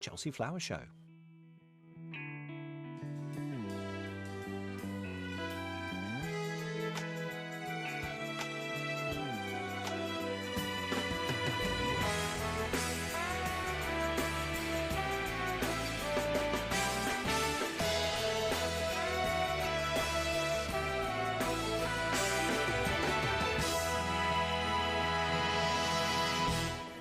Chelsea Flower Show.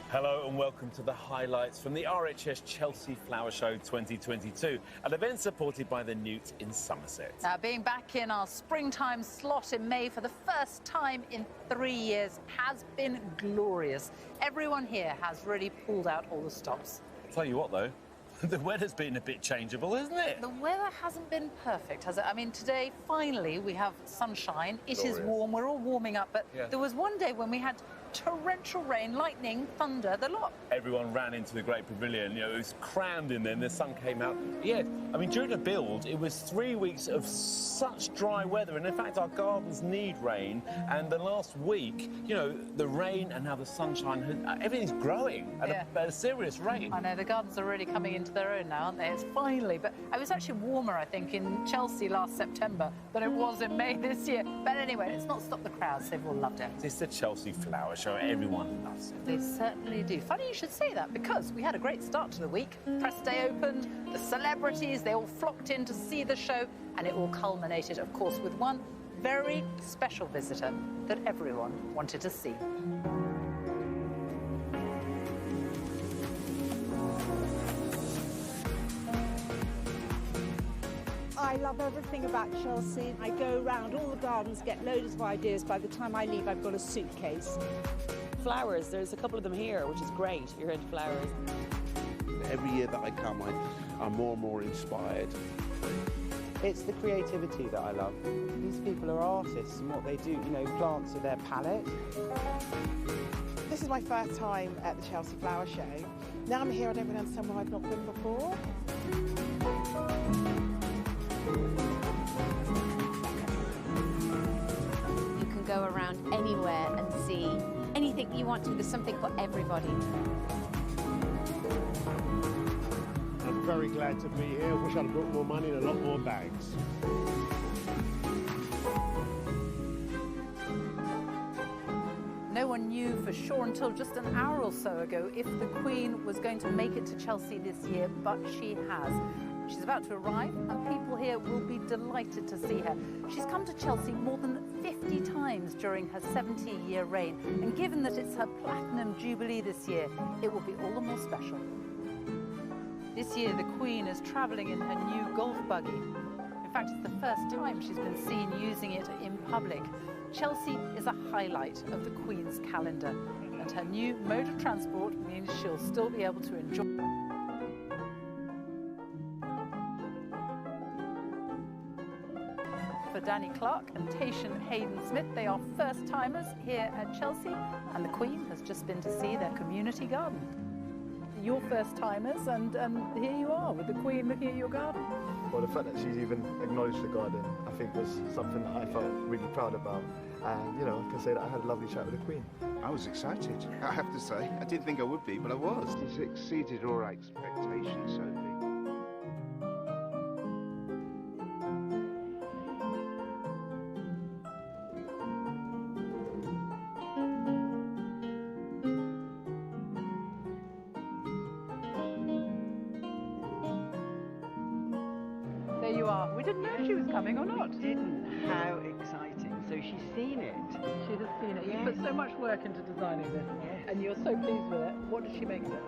Hello and welcome to the highlights from the RHS Chelsea Flower Show 2022, an event supported by the Newt in Somerset. Now, being back in our springtime slot in May for the first time in 3 years has been glorious. Everyone here has really pulled out all the stops. I'll tell you what though, the weather's been a bit changeable, isn't it? The weather hasn't been perfect, has it? I mean, today, finally, we have sunshine. It is warm. We're all warming up, but there was one day when we had torrential rain, lightning, thunder, the lot. Everyone ran into the Great Pavilion, you know, it was crammed in there and the sun came out. Yeah, I mean, during the build, it was 3 weeks of such dry weather, and in fact, our gardens need rain, and the last week, you know, the rain and now the sunshine, everything's growing at a serious rate. I know, the gardens are really coming into their own now, aren't they? It's finally, but it was actually warmer, I think, in Chelsea last September than it was in May this year. But anyway, it's not stopped the crowds, they've all loved it. It's the Chelsea Flower Show, everyone loves it. They certainly do. Funny you should say that, because we had a great start to the week. Press day opened, the celebrities, they all flocked in to see the show, and it all culminated, of course, with one very special visitor that everyone wanted to see. I love everything about Chelsea. I go around all the gardens, get loads of ideas. By the time I leave, I've got a suitcase. Flowers, there's a couple of them here, which is great. You're into flowers. Every year that I come, I'm more and more inspired. It's the creativity that I love. These people are artists, and what they do, you know, plants are their palette. This is my first time at the Chelsea Flower Show. Now I'm here, I don't really understand why I've not been before. You can go around anywhere and see anything you want to. There's something for everybody. I'm very glad to be here. I wish I'd brought more money and a lot more bags. No one knew for sure until just an hour or so ago if the Queen was going to make it to Chelsea this year, but she has. She's about to arrive, and people here will be delighted to see her. She's come to Chelsea more than 50 times during her 70-year reign, and given that it's her Platinum Jubilee this year, it will be all the more special. This year, the Queen is travelling in her new golf buggy. In fact, it's the first time she's been seen using it in public. Chelsea is a highlight of the Queen's calendar, and her new mode of transport means she'll still be able to enjoy. For Danny Clark and Tayshan Hayden-Smith, they are first-timers here at Chelsea, and the Queen has just been to see their community garden. You're first-timers, and here you are with the Queen looking at your garden. Well, the fact that she's even acknowledged the garden, I think was something that I felt really proud about. And, you know, I can say that I had a lovely chat with the Queen. I was excited, I have to say. I didn't think I would be, but I was. It's exceeded all our expectations, Sophie. There you are. We didn't know she was coming or not. We didn't. How exciting. So she's seen it. She has seen it. You put so much work into designing this, and you're so pleased with it. What did she make of it?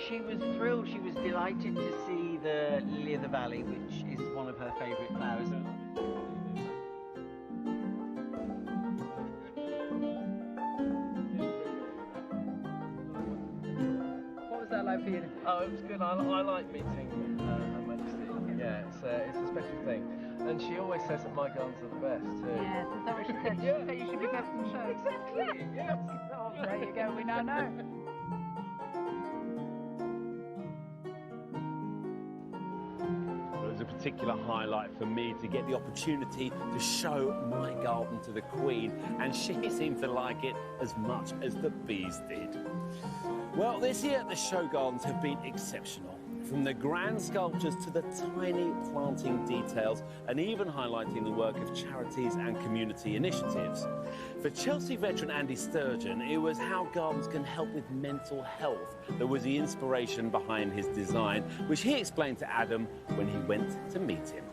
She was thrilled. She was delighted to see the lily of the valley, which is one of her favourite flowers. What was that like for you? Oh, it was good. I like meeting Her Majesty. Yeah, it's a special thing. And she always says that my gardens are the best too. Yes, is that what she said? Yeah. You should be best in the show. Exactly, yes. Oh, there you go, we now know. It was a particular highlight for me to get the opportunity to show my garden to the Queen, and she seemed to like it as much as the bees did. Well, this year the show gardens have been exceptional. from the grand sculptures to the tiny planting details, and even highlighting the work of charities and community initiatives. For Chelsea veteran Andy Sturgeon, it was how gardens can help with mental health that was the inspiration behind his design, which he explained to Adam when he went to meet him.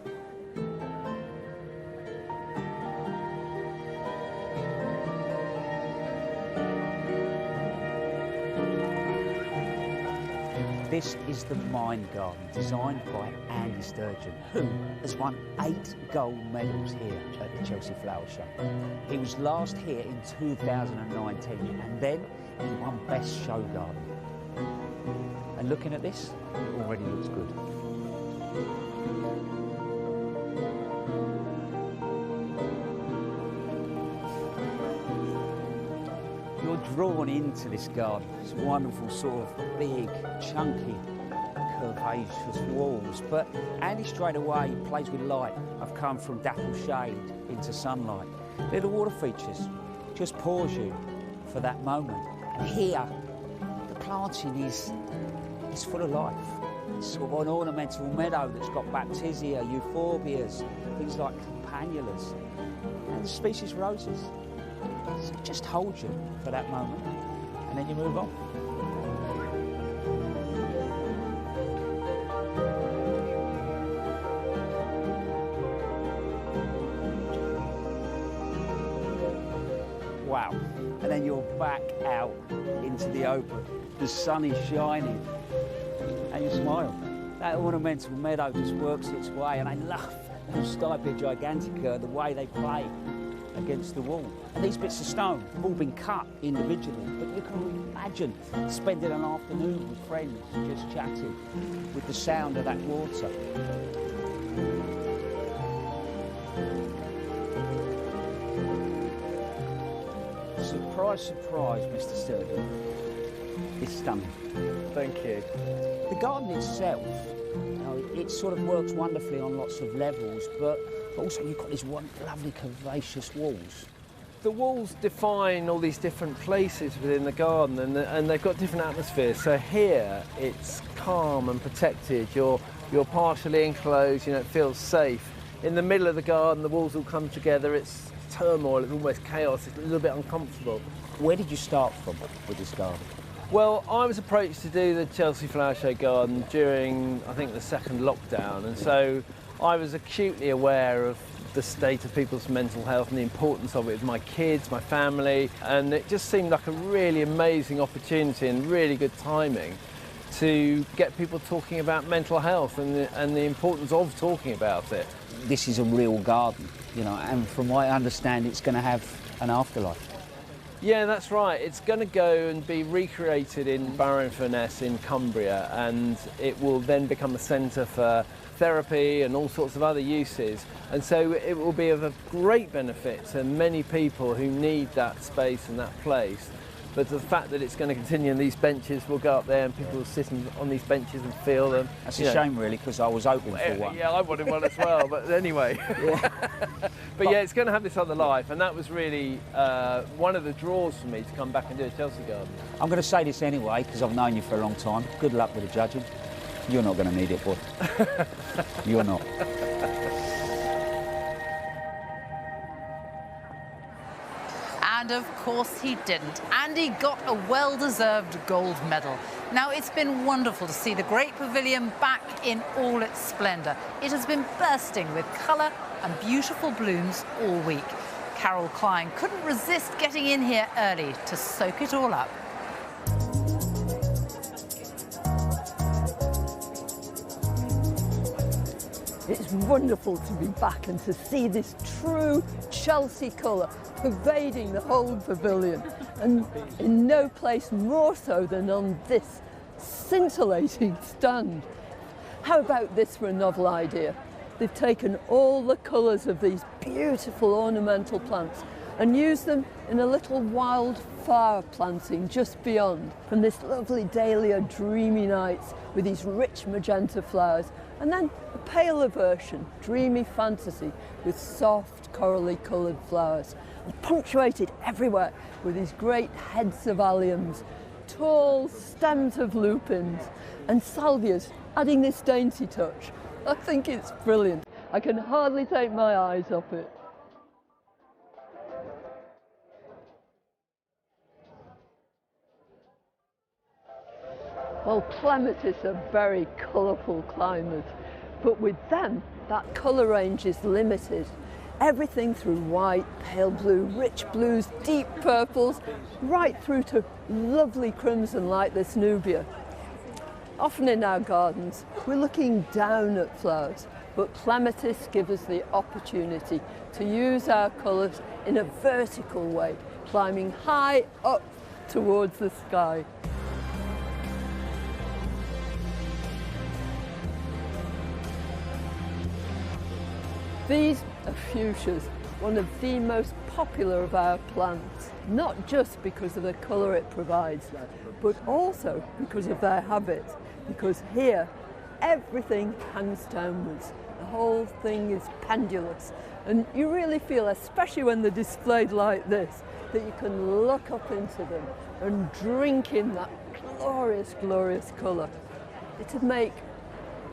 This is the Mind Garden, designed by Andy Sturgeon, who has won 8 gold medals here at the Chelsea Flower Show. He was last here in 2019, and then he won Best Show Garden. And looking at this, it already looks good. You're drawn into this garden. It's wonderful, sort of big, chunky, curvaceous walls. But Andy straight away plays with light. I've come from dapple shade into sunlight. Little water features, just pause you for that moment. And here, the planting is full of life. It's sort of an ornamental meadow that's got baptisia, euphorbias, things like campanulas, and the species roses. So it just holds you for that moment, and then you move on. Wow. And then you're back out into the open. The sun is shining, and you smile. That ornamental meadow just works its way, and I love those Stipe gigantica, the way they play against the wall. And these bits of stone have all been cut individually, but you can imagine spending an afternoon with friends just chatting with the sound of that water. Surprise, surprise, Mr. Sturgeon. It's stunning. Thank you. The garden itself, you know, it sort of works wonderfully on lots of levels, but also you've got these lovely curvaceous walls. The walls define all these different places within the garden, and they've got different atmospheres. So here it's calm and protected. You're partially enclosed. You know, it feels safe. In the middle of the garden, the walls all come together. It's turmoil. It's almost chaos. It's a little bit uncomfortable. Where did you start from with this garden? Well, I was approached to do the Chelsea Flower Show garden during, I think, the second lockdown, and so I was acutely aware of the state of people's mental health and the importance of it with my kids, my family, and it just seemed like a really amazing opportunity and really good timing to get people talking about mental health and the importance of talking about it. This is a real garden, you know, and from what I understand, it's going to have an afterlife. Yeah, that's right. It's going to go and be recreated in Barrow-in-Furness in Cumbria, and it will then become a centre for therapy and all sorts of other uses. And so it will be of a great benefit to many people who need that space and that place. But the fact that it's going to continue, and these benches will go up there and people will sit on these benches and feel them. That's a shame, really, because I was hoping for one. Yeah, I wanted one as well, but anyway. Yeah. But yeah, it's going to have this other life, and that was really one of the draws for me to come back and do a Chelsea garden. I'm going to say this anyway, because I've known you for a long time. Good luck with the judging. You're not going to need it, boy. You're not. And of course he didn't. Andy got a well-deserved gold medal. Now, it's been wonderful to see the Great Pavilion back in all its splendour. It has been bursting with colour and beautiful blooms all week. Carol Klein couldn't resist getting in here early to soak it all up. It's wonderful to be back and to see this true Chelsea colour pervading the whole pavilion, and in no place more so than on this scintillating stand. How about this for a novel idea? They've taken all the colours of these beautiful ornamental plants and used them in a little wildflower planting just beyond. From this lovely dahlia dreamy nights with these rich magenta flowers, and then a paler version, dreamy fantasy, with soft corally coloured flowers, and punctuated everywhere with these great heads of alliums, tall stems of lupins, and salvias adding this dainty touch. I think it's brilliant. I can hardly take my eyes off it. Well, clematis are very colourful climbers, but with them, that colour range is limited. Everything through white, pale blue, rich blues, deep purples, right through to lovely crimson like this nubia. Often in our gardens, we're looking down at flowers, but clematis give us the opportunity to use our colours in a vertical way, climbing high up towards the sky. These are fuchsias, one of the most popular of our plants, not just because of the colour it provides, but also because of their habit, because here everything hangs downwards. The whole thing is pendulous, and you really feel, especially when they're displayed like this, that you can look up into them and drink in that glorious, glorious colour. It'd make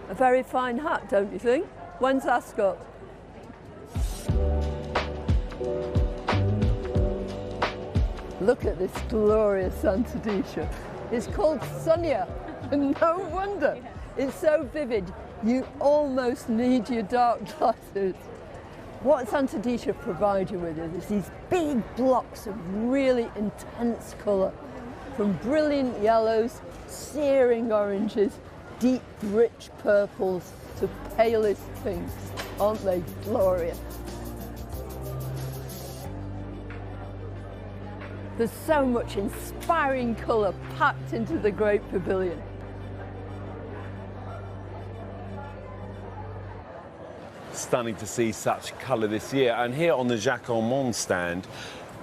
a very fine hat, don't you think? When's Ascot? Look at this glorious Santadecia. It's called Sonia, and no wonder. It's so vivid, you almost need your dark glasses. What Santadecia provide you with is these big blocks of really intense colour, from brilliant yellows, searing oranges, deep rich purples to palest pinks. Aren't they glorious? There's so much inspiring colour packed into the Great Pavilion. Stunning to see such colour this year. And here on the Jacques Ormond stand,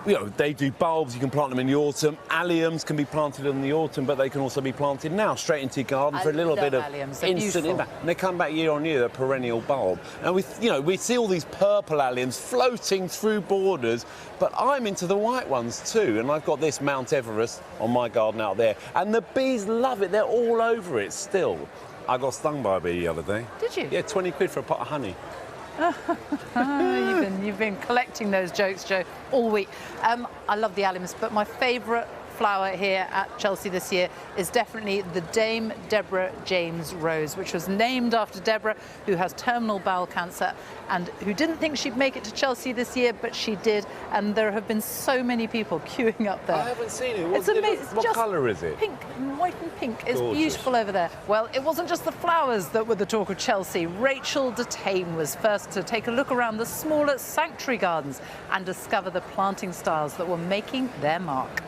you know, they do bulbs, you can plant them in the autumn. Alliums can be planted in the autumn, but they can also be planted now, straight into your garden for a little bit of instant impact. And they come back year on year, they're a perennial bulb. And we see all these purple alliums floating through borders, but I'm into the white ones too. And I've got this Mount Everest on my garden out there. And the bees love it, they're all over it still. I got stung by a bee the other day. Did you? Yeah, 20 quid for a pot of honey. You've been collecting those jokes, Joe, all week. I love the alliums, but my favourite flower here at Chelsea this year is definitely the Dame Deborah James Rose, which was named after Deborah, who has terminal bowel cancer and who didn't think she'd make it to Chelsea this year, but she did, and there have been so many people queuing up there. I haven't seen it. It's amazing. What colour is it? Pink, white and pink. It's gorgeous. Beautiful over there. Well, it wasn't just the flowers that were the talk of Chelsea. Rachel de Tame was first to take a look around the smaller sanctuary gardens and discover the planting styles that were making their mark.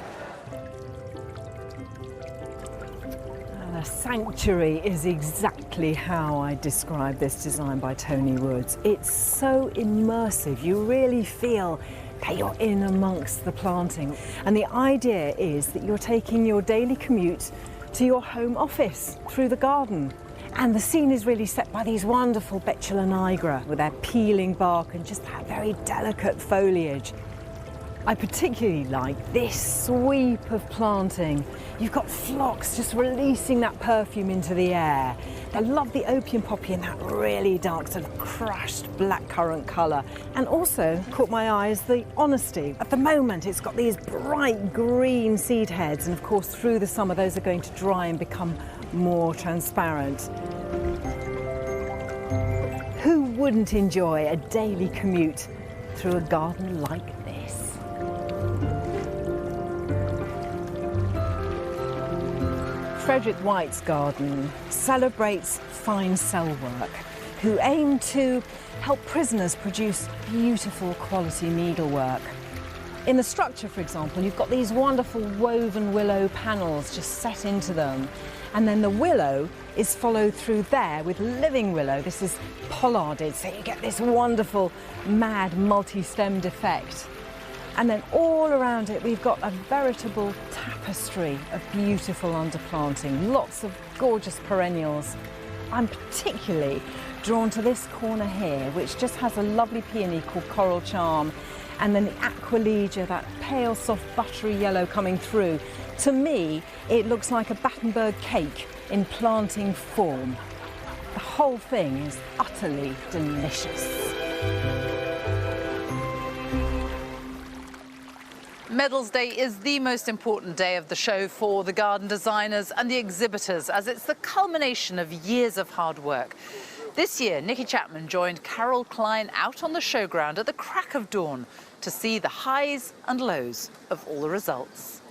A sanctuary is exactly how I describe this design by Tony Woods. It's so immersive. You really feel that you're in amongst the planting. And the idea is that you're taking your daily commute to your home office through the garden. And the scene is really set by these wonderful Betula nigra with their peeling bark and just that very delicate foliage. I particularly like this sweep of planting. You've got phlox just releasing that perfume into the air. I love the opium poppy in that really dark sort of crushed blackcurrant colour. And also caught my eye is the honesty. At the moment it's got these bright green seed heads, and of course through the summer those are going to dry and become more transparent. Who wouldn't enjoy a daily commute through a garden like this? Frederick White's garden celebrates fine cell work, who aim to help prisoners produce beautiful quality needlework. In the structure, for example, you've got these wonderful woven willow panels just set into them, and then the willow is followed through there with living willow. This is pollarded, so you get this wonderful mad multi-stemmed effect. And then all around it, we've got a veritable tapestry of beautiful underplanting, lots of gorgeous perennials. I'm particularly drawn to this corner here, which just has a lovely peony called Coral Charm, and then the Aquilegia, that pale, soft, buttery yellow coming through. To me, it looks like a Battenberg cake in planting form. The whole thing is utterly delicious. Medals Day is the most important day of the show for the garden designers and the exhibitors, as it's the culmination of years of hard work. This year, Nikki Chapman joined Carol Klein out on the showground at the crack of dawn to see the highs and lows of all the results.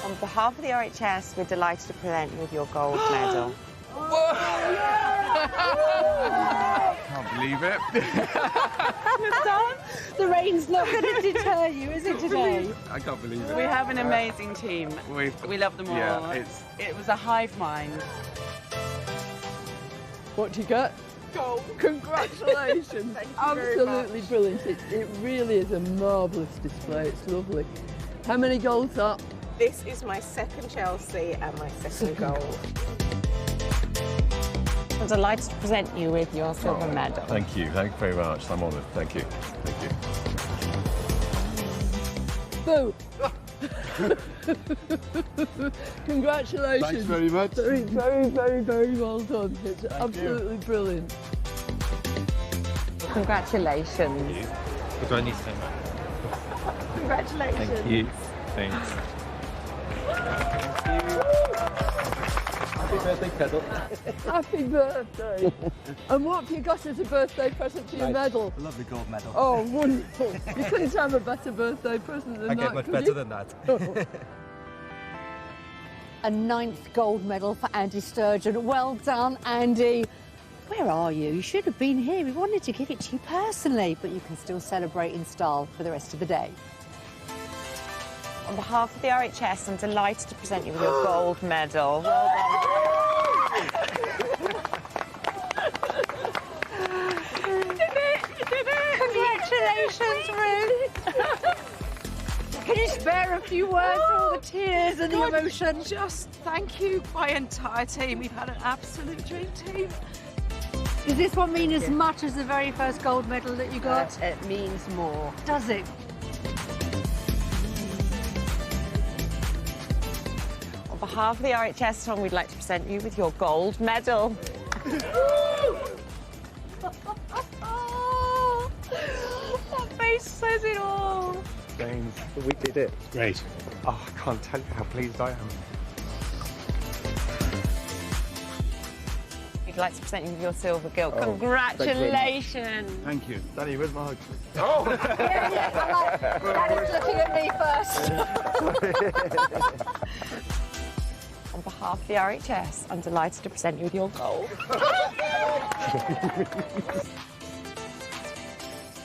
On behalf of the RHS, we're delighted to present you with your gold medal. Can't believe it. The rain's not going to deter you, is it, today? I can't believe it. We have an amazing team. We love them all. Yeah, it was a hive mind. What do you get? Gold. Congratulations. Absolutely brilliant. It really is a marvellous display. It's lovely. How many golds up? This is my second Chelsea and my second gold. I'm delighted to present you with your silver medal. Thank you very much. I'm honoured. Thank you. Thank you. Boo! Congratulations. Thanks very much. Very, very, very, very well done. It's absolutely brilliant. Congratulations. What do I need to say? Congratulations. Thank you. Thanks. Happy birthday, Pedal. Happy birthday. And what have you got as a birthday present to your medal? A lovely gold medal. Oh, wonderful. You couldn't have a better birthday present than that, I get much better than that. A 9th gold medal for Andy Sturgeon. Well done, Andy. Where are you? You should have been here. We wanted to give it to you personally, but you can still celebrate in style for the rest of the day. On behalf of the RHS, I'm delighted to present you with your gold medal. Well done. Congratulations, Ruth. Can you spare a few words for all the tears and the emotion? Just thank you, my entire team. We've had an absolute dream team. Does this one mean as much as the very first gold medal that you got? It means more. Does it? On behalf of the RHS, Tom, we'd like to present you with your gold medal. That face says it all. James, we did it. Great. Oh, I can't tell you how pleased I am. We'd like to present you with your silver gilt. Oh, Congratulations. Thank you. Danny, where's my hug? Yeah, I like Daddy's looking at me first. On behalf of the RHS, I'm delighted to present you with your gold.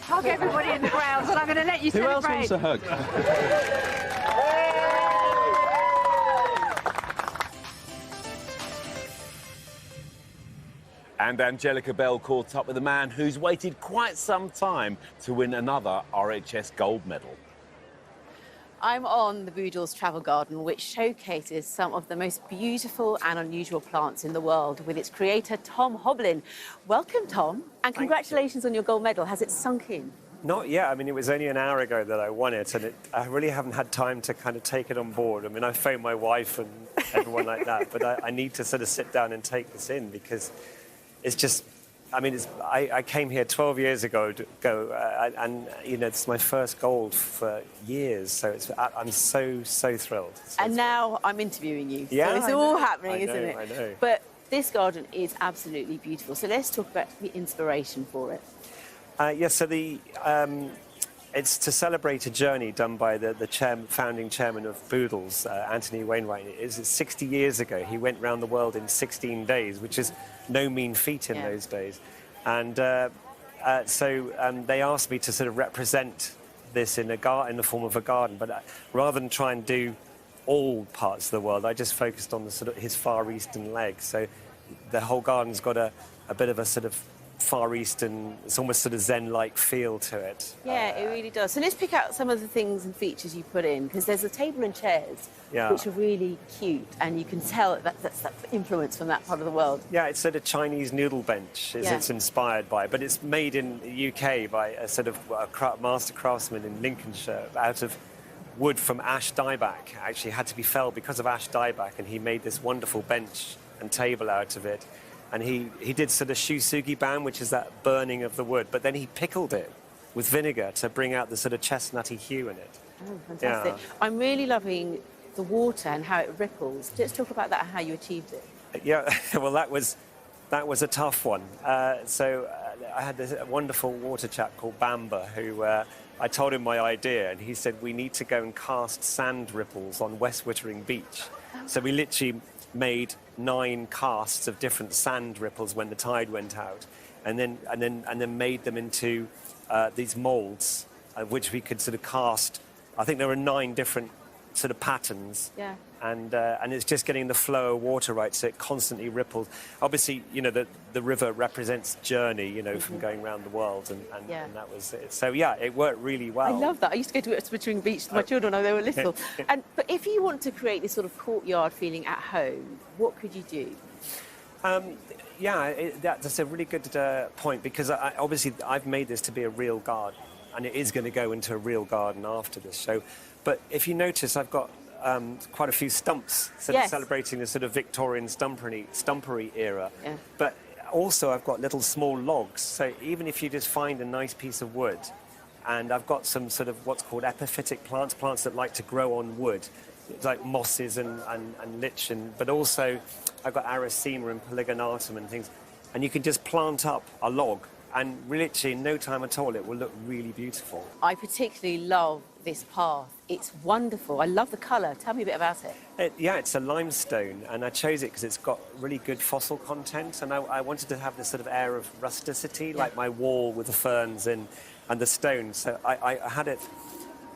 Hug everybody in the grounds, and I'm going to let you Who else celebrate. wants a hug? And Angelica Bell caught up with a man who's waited quite some time to win another RHS gold medal. I'm on the Boodles Travel Garden, which showcases some of the most beautiful and unusual plants in the world, with its creator, Tom Hoblin. Welcome, Tom, and congratulations on your gold medal. Has it sunk in? Not yet. I mean, it was only an hour ago that I won it, and I really haven't had time to kind of take it on board. I mean, I phoned my wife and everyone like that, but I need to sort of sit down and take this in, because it's just, I mean, I came here 12 years ago, and, you know, it's my first gold for years, so I'm so thrilled. And now I'm interviewing you. Yeah, So it's I all know. happening, I know, isn't it? I know. But this garden is absolutely beautiful. So let's talk about the inspiration for it. Yes, so it's to celebrate a journey done by the founding chairman of Boodles, Anthony Wainwright. It's 60 years ago. He went around the world in 16 days, which is no mean feat in those days. And so they asked me to sort of represent this in the form of a garden. But rather than try and do all parts of the world, I just focused on his Far Eastern leg. So the whole garden's got a bit of a sort of Far Eastern, it's almost sort of Zen-like feel to it. Yeah, it really does. So let's pick out some of the things and features you put in, because there's a table and chairs, which are really cute, and you can tell that's that influence from that part of the world. Yeah, it's sort of Chinese noodle bench, it's inspired by, but it's made in the UK by a sort of master craftsman in Lincolnshire out of wood from ash dieback actually had to be felled because of ash dieback, and he made this wonderful bench and table out of it. And he did sort of shusugi ban, which is that burning of the wood, but then he pickled it with vinegar to bring out the sort of chestnutty hue in it. Oh, fantastic. Yeah. I'm really loving the water and how it ripples. Let's talk about that and how you achieved it. Yeah, well, that was a tough one. I had this wonderful water chap called Bamba who I told him my idea, and he said we need to go and cast sand ripples on West Wittering Beach. So we literally made 9 casts of different sand ripples when the tide went out, and then made them into these moulds, which we could sort of cast. I think there were 9 different sort of patterns. Yeah. And it's just getting the flow of water right, so it constantly ripples. Obviously, you know, the river represents journey, you know, from going around the world, and that was it. So, yeah, it worked really well. I love that. I used to go to West Wittering Beach with my children when they were little. But if you want to create this sort of courtyard feeling at home, what could you do? That's a really good point, because obviously I've made this to be a real garden, and it is going to go into a real garden after this. So, but if you notice, I've got quite a few stumps celebrating the sort of Victorian stumpery era. Yeah. But also I've got little small logs. So even if you just find a nice piece of wood, and I've got some sort of what's called epiphytic plants that like to grow on wood, like mosses and lichen, but also I've got Aracema and Polygonatum and things. And you can just plant up a log, and literally in no time at all it will look really beautiful. I particularly love this path. It's wonderful. I love the colour. Tell me a bit about it. It's a limestone, and I chose it because it's got really good fossil content, and I wanted to have this sort of air of rusticity, like my wall with the ferns and the stone. So I had it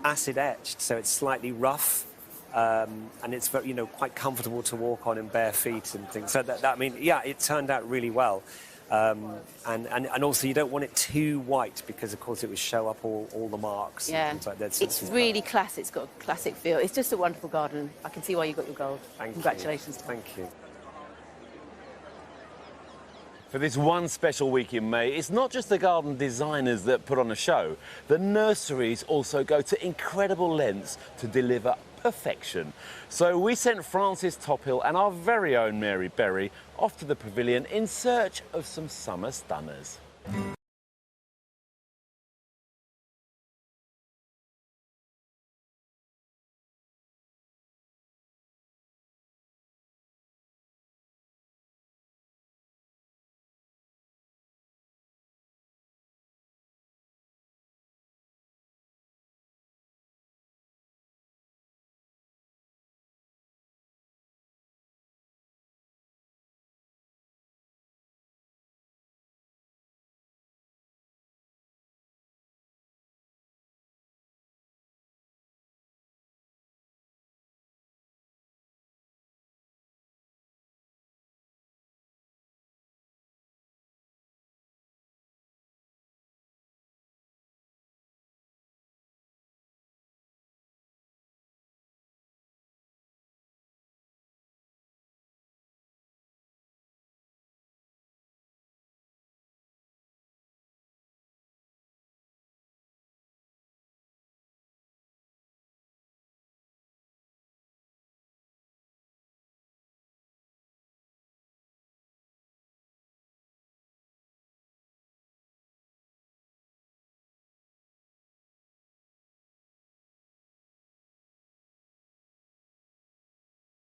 acid etched, so it's slightly rough, and it's very, quite comfortable to walk on in bare feet and things. So it turned out really well. And also you don't want it too white, because of course it would show up all the marks. Yeah, and things like that. It's really classic. It's got a classic feel. It's just a wonderful garden. I can see why you got your gold. Congratulations. Thank you. For this one special week in May, it's not just the garden designers that put on a show. The nurseries also go to incredible lengths to deliver perfection. So we sent Francis Tophill and our very own Mary Berry off to the pavilion in search of some summer stunners.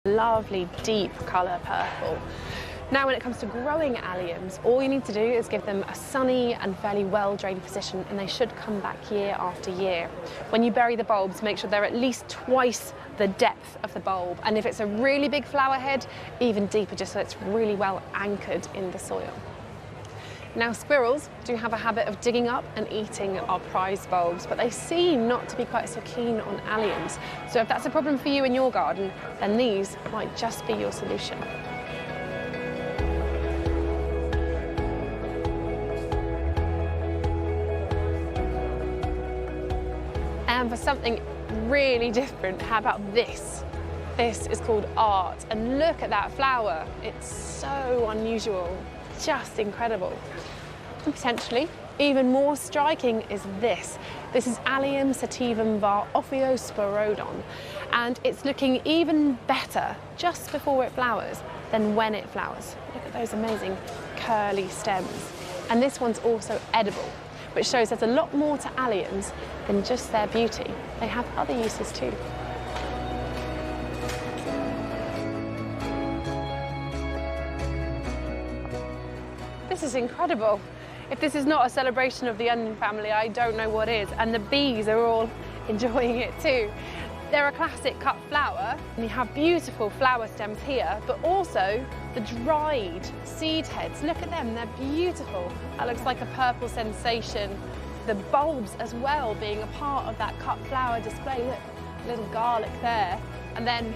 Lovely deep colour purple. Now when it comes to growing alliums, all you need to do is give them a sunny and fairly well-drained position, and they should come back year after year. When you bury the bulbs, make sure they're at least twice the depth of the bulb, and if it's a really big flower head, even deeper, just so it's really well anchored in the soil. Now squirrels do have a habit of digging up and eating our prized bulbs, but they seem not to be quite so keen on alliums. So if that's a problem for you in your garden, then these might just be your solution. And for something really different, how about this? This is called art, and look at that flower. It's so unusual, just incredible. And potentially Even more striking is this. This is Allium sativum var Ophiosporodon, and it's looking even better just before it flowers than when it flowers. Look at those amazing curly stems. And this one's also edible, which shows there's a lot more to alliums than just their beauty. They have other uses too. This is incredible. If this is not a celebration of the onion family, I don't know what is. And the bees are all enjoying it too. They're a classic cut flower, and you have beautiful flower stems here, but also the dried seed heads. Look at them, they're beautiful. That looks like a purple sensation. The bulbs as well being a part of that cut flower display. Look, little garlic there. And then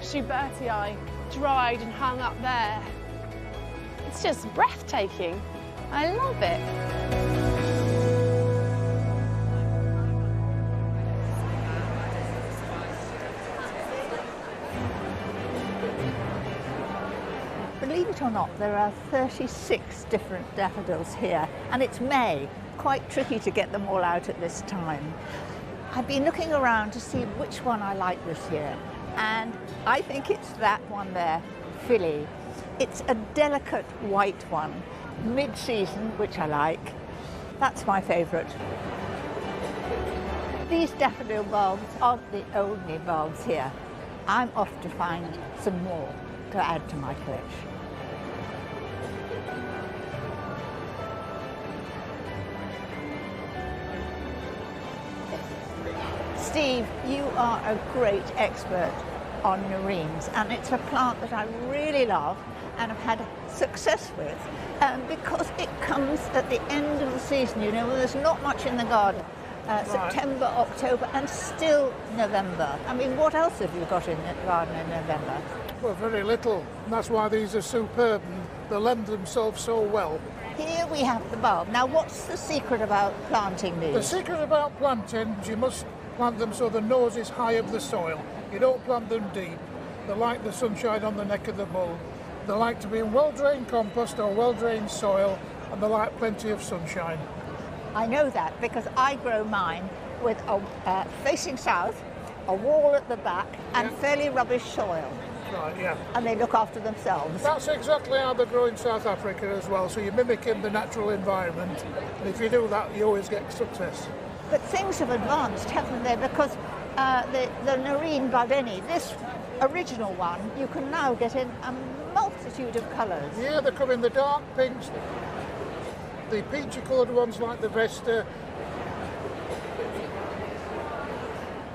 Schubertii dried and hung up there. It's just breathtaking. I love it. Believe it or not, there are 36 different daffodils here, and it's May. Quite tricky to get them all out at this time. I've been looking around to see which one I like this year, and I think it's that one there, Philly. It's a delicate white one, mid-season, which I like. That's my favourite. These daffodil bulbs aren't the only bulbs here. I'm off to find some more to add to my collection. Steve, you are a great expert on nerines, and it's a plant that I really love and have had success with because it comes at the end of the season, you know, when there's not much in the garden. September, October, and still November. I mean, what else have you got in the garden in November? Well, very little, and that's why these are superb and they lend themselves so well. Here we have the bulb. Now, what's the secret about planting these? The secret about planting is you must plant them so the nose is high of the soil. You don't plant them deep. They like the sunshine on the neck of the bulb. They like to be in well-drained compost or well-drained soil, and they like plenty of sunshine. I know that because I grow mine with a facing south, a wall at the back, and fairly rubbish soil. Right, yeah. And they look after themselves. That's exactly how they grow in South Africa as well, so you're mimicking the natural environment, and if you do that, you always get success. But things have advanced, haven't they? Because the Nerine Baldeni, this original one, you can now get in a multitude of colours. Yeah, they come in the dark pinks, the peachy coloured ones like the Vesta,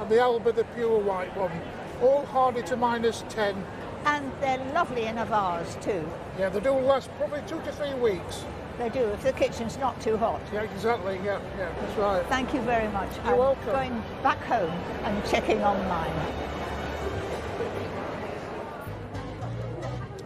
and the Alba, the pure white one. All hardy to -10. And they're lovely in a vase too. Yeah, they do last probably 2 to 3 weeks. They do, if the kitchen's not too hot. Yeah, exactly, yeah, that's right. Thank you very much. You're welcome. I'm going back home and checking on mine.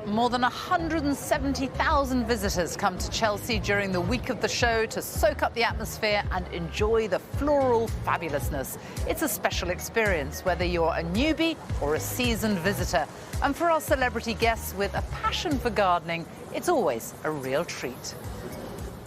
More than 170,000 visitors come to Chelsea during the week of the show to soak up the atmosphere and enjoy the floral fabulousness. It's a special experience, whether you're a newbie or a seasoned visitor. And for our celebrity guests with a passion for gardening, it's always a real treat.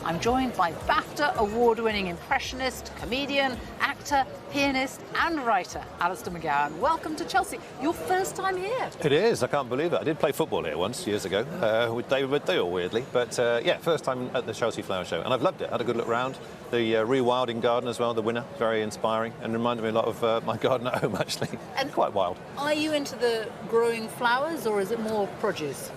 I'm joined by BAFTA award-winning impressionist, comedian, actor, pianist and writer, Alistair McGowan. Welcome to Chelsea. Your first time here. It is, I can't believe it. I did play football here once, years ago, with David Dale, weirdly. But yeah, first time at the Chelsea Flower Show. And I've loved it. Had a good look round. The rewilding garden as well, the winner, very inspiring and reminded me a lot of my garden at home, actually. And quite wild. Are you into the growing flowers or is it more produce?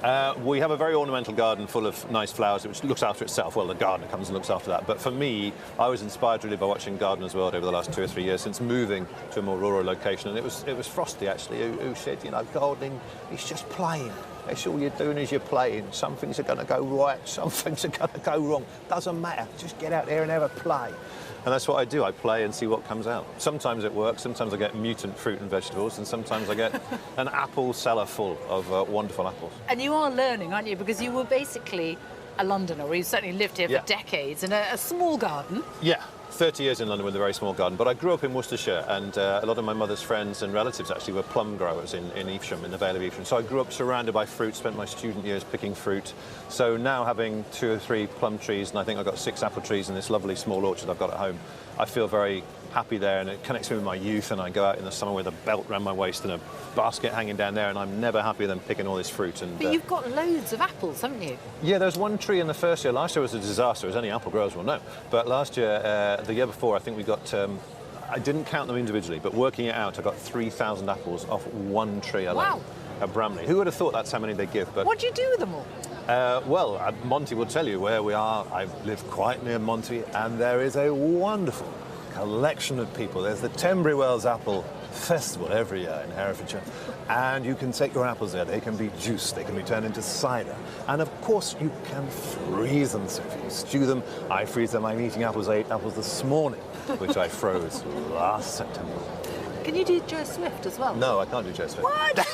We have a very ornamental garden full of nice flowers, which looks after itself. Well, the gardener comes and looks after that. But for me, I was inspired really by watching Gardeners'World over the last 2 or 3 years since moving to a more rural location. And it was Frosty, actually, who said, you know, gardening is just playing. That's all you're doing is you're playing. Some things are going to go right, some things are going to go wrong. Doesn't matter. Just get out there and have a play. And that's what I do. I play and see what comes out. Sometimes it works. Sometimes I get mutant fruit and vegetables. And sometimes I get an apple cellar full of wonderful apples. And you are learning, aren't you? Because you were basically a Londoner, or you certainly lived here for decades, in a small garden. Yeah. 30 years in London with a very small garden, but I grew up in Worcestershire, and a lot of my mother's friends and relatives actually were plum growers in Evesham, in the Vale of Evesham. So I grew up surrounded by fruit, spent my student years picking fruit. So now having 2 or 3 plum trees, and I think I've got 6 apple trees in this lovely small orchard I've got at home, I feel very happy there, and it connects me with my youth, and I go out in the summer with a belt around my waist and a basket hanging down there, and I'm never happier than picking all this fruit. And But you've got loads of apples, haven't you? yeah, there's one tree in the first year. Last year was a disaster, as any apple growers will know. But last year, the year before, I think we got, I didn't count them individually, but working it out, I got 3,000 apples off one tree alone. Wow. At Bramley. Who would have thought that's how many they give? But What do you do with them all? well, Monty will tell you where we are. I live quite near Monty, and there is a wonderful collection of people. There's the Tenbury Wells Apple Festival every year in Herefordshire, and you can take your apples there. They can be juiced, they can be turned into cider, and of course you can freeze them. So if you stew them, I freeze them. I'm eating apples. I ate apples this morning, which I froze last September. Can you do Joe Swift as well? No, I can't do Joe Swift. What?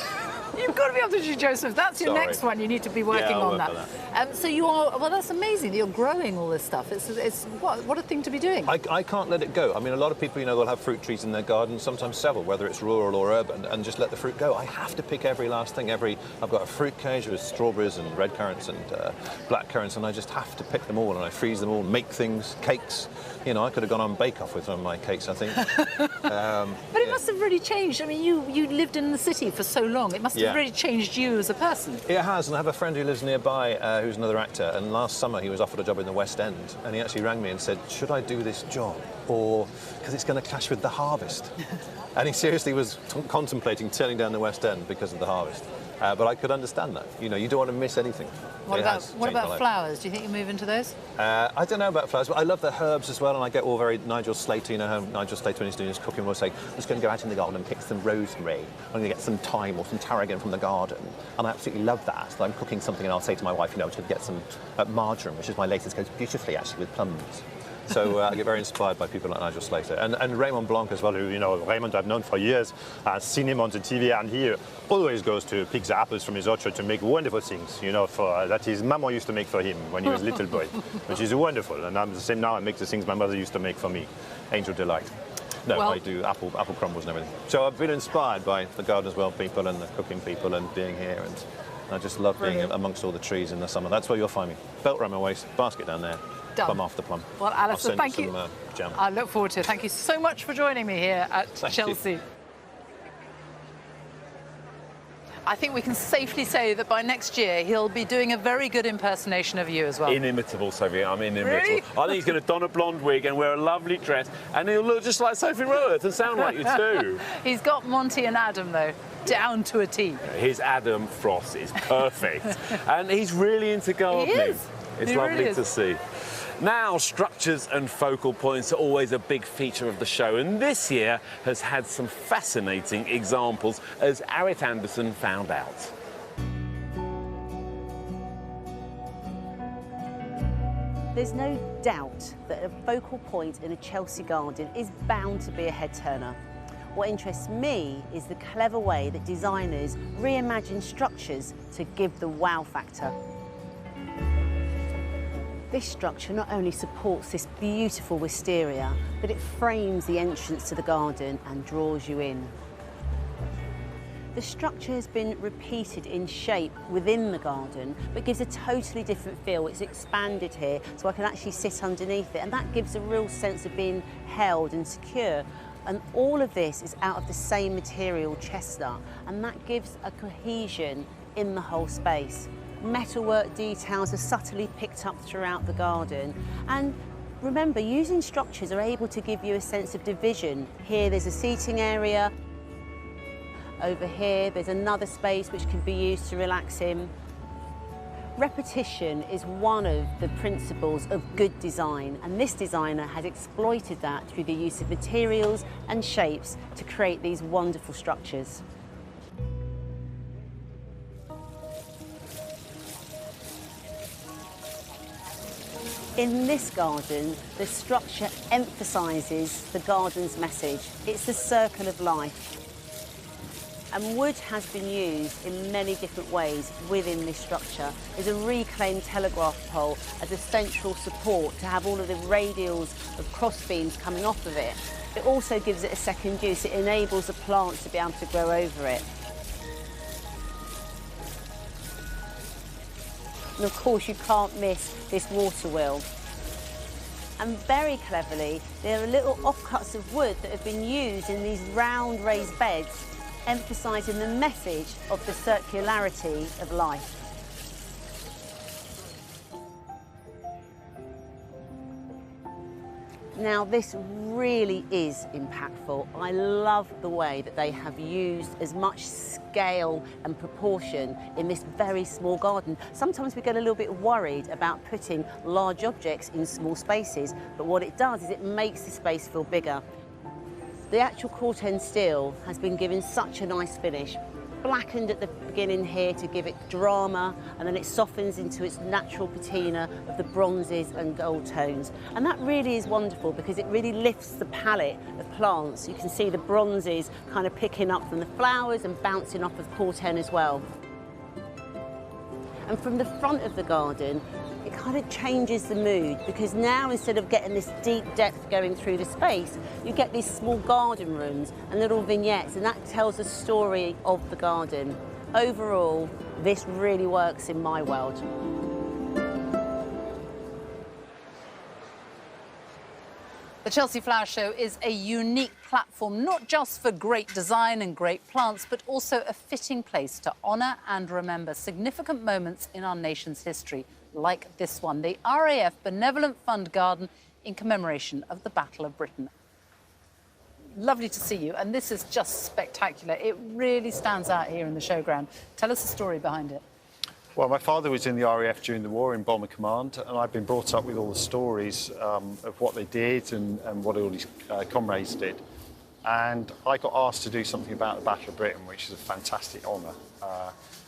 You've got to be able to do Joe Swift. That's your Sorry. next one. You need to be working Yeah, I'll on work that. on So you are, well, that's amazing that you're growing all this stuff. It's what a thing to be doing. I can't let it go. I mean, a lot of people, you know, they'll have fruit trees in their garden, sometimes several, whether it's rural or urban, and just let the fruit go. I have to pick every last thing. I've got a fruit cage with strawberries and red currants and black currants, and I just have to pick them all, and I freeze them all, make things, cakes. You know, I could have gone on Bake Off with one of my cakes, I think. But it must have really changed. I mean, you lived in the city for so long. It must have really changed you as a person. It has, and I have a friend who lives nearby who's another actor, and last summer he was offered a job in the West End, and he actually rang me and said, should I do this job? Or, because it's going to clash with the harvest. And he seriously was contemplating turning down the West End because of the harvest. But I could understand that. You know, you don't want to miss anything. What about flowers? Do you think you move into those? I don't know about flowers, but I love the herbs as well, and I get all very Nigel Slater, you know how Nigel Slater, when he's doing his cooking, will say, I'm just going to go out in the garden and pick some rosemary. I'm going to get some thyme or some tarragon from the garden. And I absolutely love that. So I'm cooking something and I'll say to my wife, you know, I'm just going to get some marjoram, which is my latest, goes beautifully actually with plums. So I get very inspired by people like Nigel Slater. And Raymond Blanc as well, who, you know, Raymond I've known for years. I've seen him on the TV, and he always goes to pick the apples from his orchard to make wonderful things, you know, that his mama used to make for him when he was a little boy, which is wonderful. And I'm the same now, I make the things my mother used to make for me. Angel delight. No, well, I do apple crumbles and everything. So I've been inspired by the Gardeners'World people and the cooking people and being here, and I just love being amongst all the trees in the summer. That's where you'll find me. Belt around my waist, basket down there. Done. Plum after plum. Well, Alistair, thank you. Jam. I look forward to it. Thank you so much for joining me here at Chelsea. You. I think we can safely say that by next year he'll be doing a very good impersonation of you as well. Inimitable, Sophie. I'm inimitable. Really? I think he's going to don a blonde wig and wear a lovely dress, and he'll look just like Sophie Roworth and sound like you too. He's got Monty and Adam, though, down to a T. His Adam Frost is perfect. And he's really into gardening. He is. It's He lovely really is. to see. Now, structures and focal points are always a big feature of the show, and this year has had some fascinating examples, as Arit Anderson found out. There's no doubt that a focal point in a Chelsea garden is bound to be a head-turner. What interests me is the clever way that designers reimagine structures to give the wow factor. This structure not only supports this beautiful wisteria, but it frames the entrance to the garden and draws you in. The structure has been repeated in shape within the garden, but gives a totally different feel. It's expanded here, so I can actually sit underneath it, and that gives a real sense of being held and secure. And all of this is out of the same material, chestnut, and that gives a cohesion in the whole space. Metalwork details are subtly picked up throughout the garden, and remember, using structures are able to give you a sense of division. Here there's a seating area, over here there's another space which can be used to relax in. Repetition is one of the principles of good design, and this designer has exploited that through the use of materials and shapes to create these wonderful structures. In this garden, the structure emphasises the garden's message. It's the circle of life. And wood has been used in many different ways within this structure. There's a reclaimed telegraph pole as a central support to have all of the radials of cross beams coming off of it. It also gives it a second use. It enables the plants to be able to grow over it. And of course you can't miss this water wheel. And very cleverly, there are little offcuts of wood that have been used in these round raised beds, emphasising the message of the circularity of life. Now, this really is impactful. I love the way that they have used as much scale and proportion in this very small garden. Sometimes we get a little bit worried about putting large objects in small spaces, but what it does is it makes the space feel bigger. The actual Corten steel has been given such a nice finish. Blackened at the beginning here to give it drama, and then it softens into its natural patina of the bronzes and gold tones. And that really is wonderful because it really lifts the palette of plants. You can see the bronzes kind of picking up from the flowers and bouncing off of Corten as well. And from the front of the garden, it kind of changes the mood because now instead of getting this deep depth going through the space, you get these small garden rooms and little vignettes, and that tells the story of the garden. Overall, this really works in my world. The Chelsea Flower Show is a unique platform, not just for great design and great plants, but also a fitting place to honour and remember significant moments in our nation's history, like this one, the RAF Benevolent Fund Garden in commemoration of the Battle of Britain. Lovely to see you, and this is just spectacular. It really stands out here in the showground. Tell us the story behind it. Well, my father was in the RAF during the war in Bomber Command, and I've been brought up with all the stories of what they did and what all his comrades did. And I got asked to do something about the Battle of Britain, which is a fantastic honour.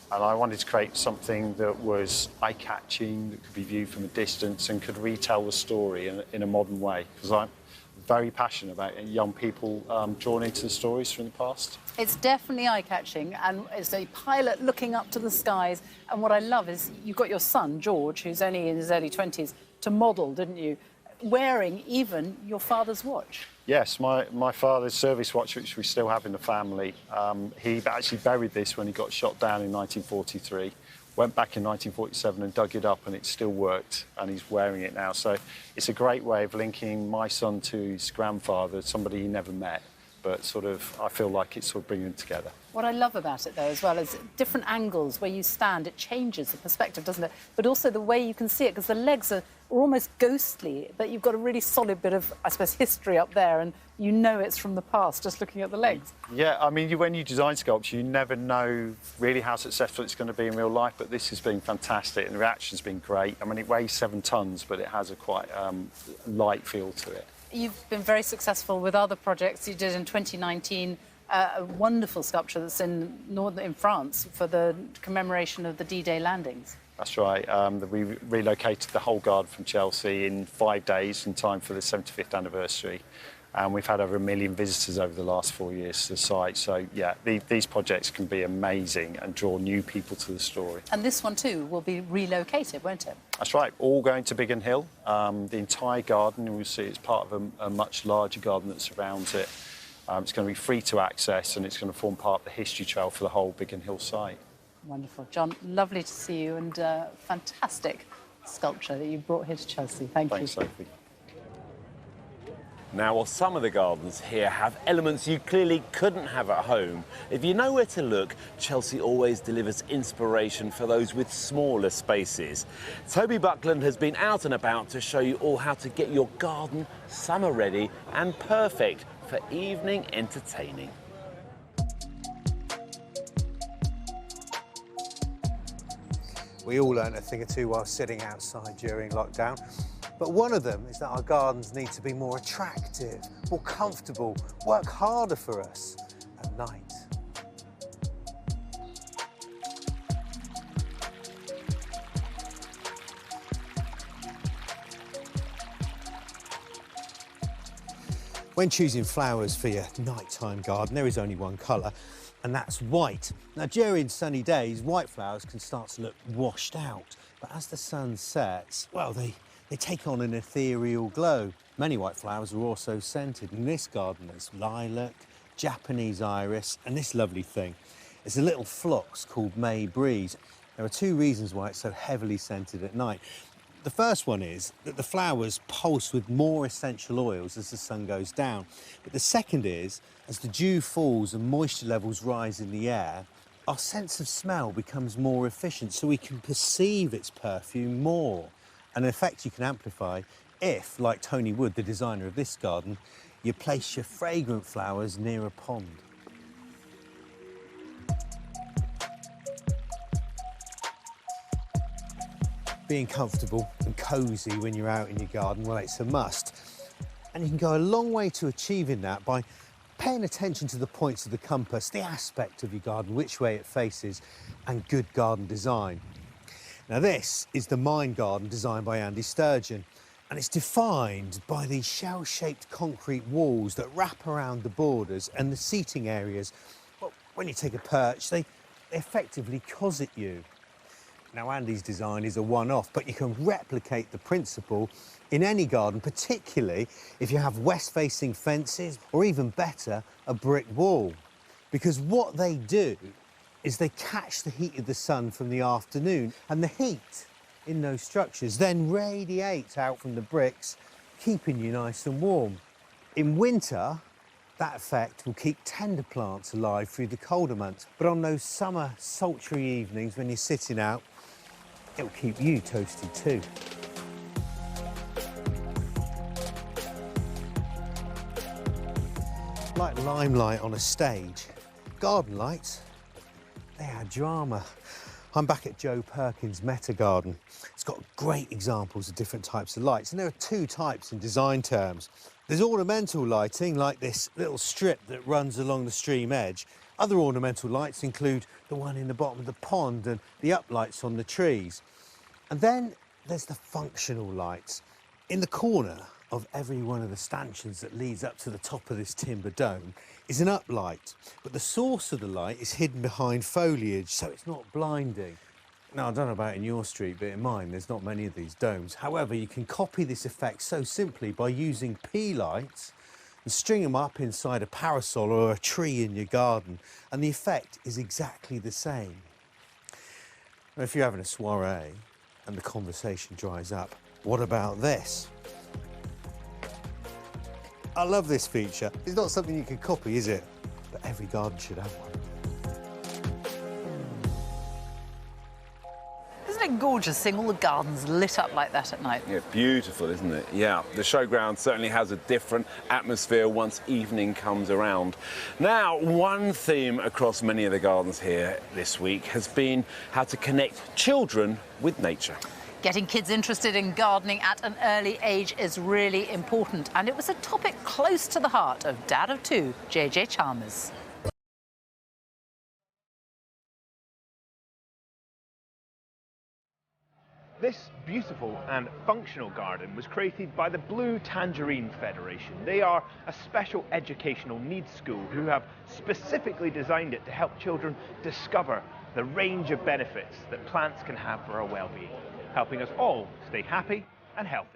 And I wanted to create something that was eye-catching, that could be viewed from a distance and could retell the story in a modern way, because I'm very passionate about young people drawn into the stories from the past. It's definitely eye-catching, and it's a pilot looking up to the skies. And what I love is you've got your son, George, who's only in his early 20s, to model, didn't you? Wearing even your father's watch. Yes, my father's service watch, which we still have in the family. He actually buried this when he got shot down in 1943. Went back in 1947 and dug it up, and it still worked, and he's wearing it now. So it's a great way of linking my son to his grandfather, somebody he never met. But sort of, I feel like it's sort of bringing them together. What I love about it, though, as well, is different angles where you stand. It changes the perspective, doesn't it? But also the way you can see it, because the legs are almost ghostly, but you've got a really solid bit of, I suppose, history up there, and you know it's from the past just looking at the legs. Yeah, I mean, when you design sculpture, you never know really how successful it's going to be in real life, but this has been fantastic, and the reaction's been great. I mean, it weighs 7 tons, but it has a quite light feel to it. You've been very successful with other projects. You did in 2019 a wonderful sculpture that's in France for the commemoration of the D-Day landings. That's right. We relocated the whole garden from Chelsea in 5 days in time for the 75th anniversary. And we've had over 1 million visitors over the last 4 years to the site. So, yeah, these projects can be amazing and draw new people to the story. And this one, too, will be relocated, won't it? That's right. All going to Biggin Hill. The entire garden, you'll see it's part of a much larger garden that surrounds it. It's going to be free to access, and it's going to form part of the history trail for the whole Biggin Hill site. Wonderful. John, lovely to see you, and fantastic sculpture that you brought here to Chelsea. Thank you. Thanks, Sophie. Now, while some of the gardens here have elements you clearly couldn't have at home, if you know where to look, Chelsea always delivers inspiration for those with smaller spaces. Toby Buckland has been out and about to show you all how to get your garden summer ready and perfect for evening entertaining. We all learned a thing or two while sitting outside during lockdown. But one of them is that our gardens need to be more attractive, more comfortable, work harder for us at night. When choosing flowers for your nighttime garden, there is only one colour, and that's white. Now, during sunny days, white flowers can start to look washed out, but as the sun sets, well, they take on an ethereal glow. Many white flowers are also scented. In this garden, there's lilac, Japanese iris, and this lovely thing. It's a little phlox called May Breeze. There are two reasons why it's so heavily scented at night. The first one is that the flowers pulse with more essential oils as the sun goes down. But the second is, as the dew falls and moisture levels rise in the air, our sense of smell becomes more efficient, so we can perceive its perfume more. An effect you can amplify if, like Tony Wood, the designer of this garden, you place your fragrant flowers near a pond. Being comfortable and cosy when you're out in your garden, well, it's a must. And you can go a long way to achieving that by paying attention to the points of the compass, the aspect of your garden, which way it faces, and good garden design. Now, this is the Mine Garden designed by Andy Sturgeon, and it's defined by these shell-shaped concrete walls that wrap around the borders and the seating areas. Well, when you take a perch, they effectively cosset you. Now, Andy's design is a one-off, but you can replicate the principle in any garden, particularly if you have west-facing fences, or even better, a brick wall. Because what they do is they catch the heat of the sun from the afternoon, and the heat in those structures then radiates out from the bricks, keeping you nice and warm. In winter, that effect will keep tender plants alive through the colder months, but on those summer sultry evenings when you're sitting out, it'll keep you toasted too. Like limelight on a stage, garden lights, they add drama. I'm back at Joe Perkins' Meta Garden. It's got great examples of different types of lights, and there are two types in design terms. There's ornamental lighting, like this little strip that runs along the stream edge. Other ornamental lights include the one in the bottom of the pond and the uplights on the trees. And then there's the functional lights. In the corner of every one of the stanchions that leads up to the top of this timber dome is an uplight, but the source of the light is hidden behind foliage, so it's not blinding. Now, I don't know about in your street, but in mine, there's not many of these domes. However, you can copy this effect so simply by using pea lights and string them up inside a parasol or a tree in your garden, and the effect is exactly the same. Now, if you're having a soiree and the conversation dries up, what about this? I love this feature. It's not something you can copy, is it? But every garden should have one. Isn't it gorgeous seeing all the gardens lit up like that at night? Yeah, beautiful, isn't it? Yeah, the showground certainly has a different atmosphere once evening comes around. Now, one theme across many of the gardens here this week has been how to connect children with nature. Getting kids interested in gardening at an early age is really important, and it was a topic close to the heart of Dad of Two, JJ Chalmers. This beautiful and functional garden was created by the Blue Tangerine Federation. They are a special educational needs school who have specifically designed it to help children discover the range of benefits that plants can have for our well-being, helping us all stay happy and healthy.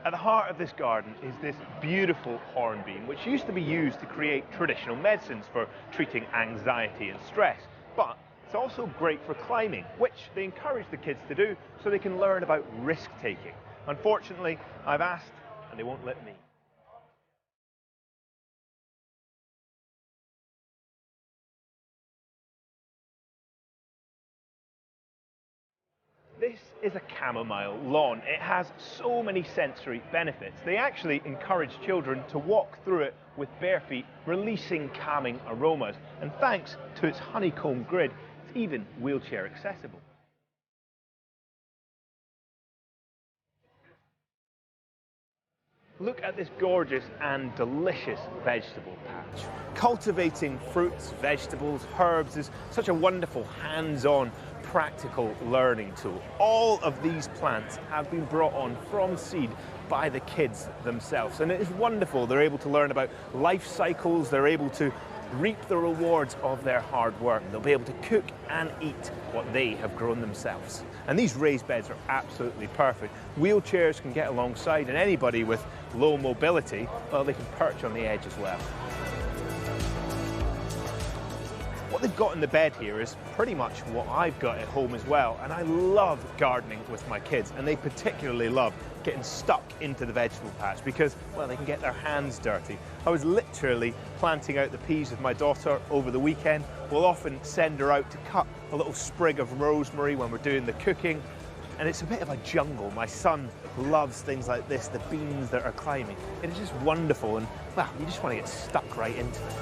At the heart of this garden is this beautiful hornbeam, which used to be used to create traditional medicines for treating anxiety and stress. But it's also great for climbing, which they encourage the kids to do so they can learn about risk-taking. Unfortunately, I've asked and they won't let me. This is a chamomile lawn. It has so many sensory benefits. They actually encourage children to walk through it with bare feet, releasing calming aromas. And thanks to its honeycomb grid, it's even wheelchair accessible. Look at this gorgeous and delicious vegetable patch. Cultivating fruits, vegetables, herbs is such a wonderful hands-on practical learning tool. All of these plants have been brought on from seed by the kids themselves. And it is wonderful. They're able to learn about life cycles. They're able to reap the rewards of their hard work. They'll be able to cook and eat what they have grown themselves. And these raised beds are absolutely perfect. Wheelchairs can get alongside, and anybody with low mobility, well, they can perch on the edge as well. What they've got in the bed here is pretty much what I've got at home as well, and I love gardening with my kids, and they particularly love getting stuck into the vegetable patch because, well, they can get their hands dirty. I was literally planting out the peas with my daughter over the weekend. We'll often send her out to cut a little sprig of rosemary when we're doing the cooking, and it's a bit of a jungle. My son loves things like this, the beans that are climbing. It is just wonderful, and, well, you just want to get stuck right into it.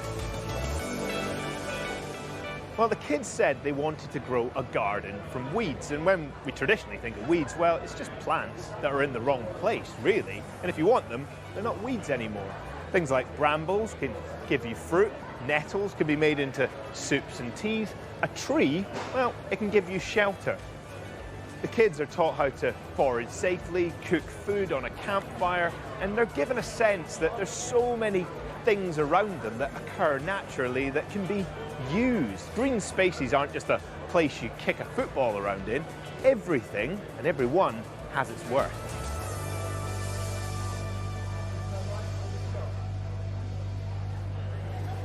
Well, the kids said they wanted to grow a garden from weeds, and when we traditionally think of weeds, well, it's just plants that are in the wrong place, really. And if you want them, they're not weeds anymore. Things like brambles can give you fruit, nettles can be made into soups and teas. A tree, well, it can give you shelter. The kids are taught how to forage safely, cook food on a campfire, and they're given a sense that there's so many things around them that occur naturally that can be used. Green spaces aren't just a place you kick a football around in. Everything and everyone has its worth.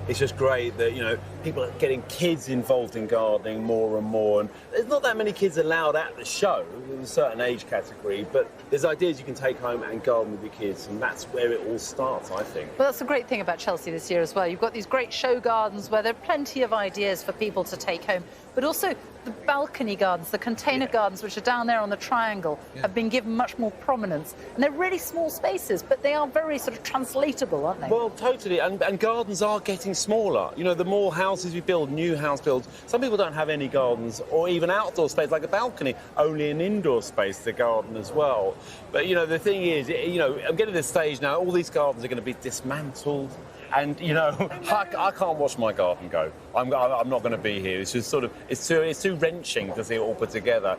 It's just great that, you know, people are getting kids involved in gardening more and more. And there's not that many kids allowed at the show. There's a certain age category, but there's ideas you can take home and garden with your kids, and that's where it all starts, I think. Well, that's the great thing about Chelsea this year as well. You've got these great show gardens where there are plenty of ideas for people to take home, but also the balcony gardens, the container gardens, which are down there on the triangle, have been given much more prominence. And they're really small spaces, but they are very sort of translatable, aren't they? Well, totally. And gardens are getting smaller. You know, the more houses we build, new house builds, some people don't have any gardens or even outdoor space like a balcony, only an indoor space to garden as well. But, you know, the thing is, you know, I'm getting to the stage now, all these gardens are going to be dismantled. And, you know, I can't watch my garden go. I'm not going to be here. It's just sort of, it's too wrenching to see it all put together.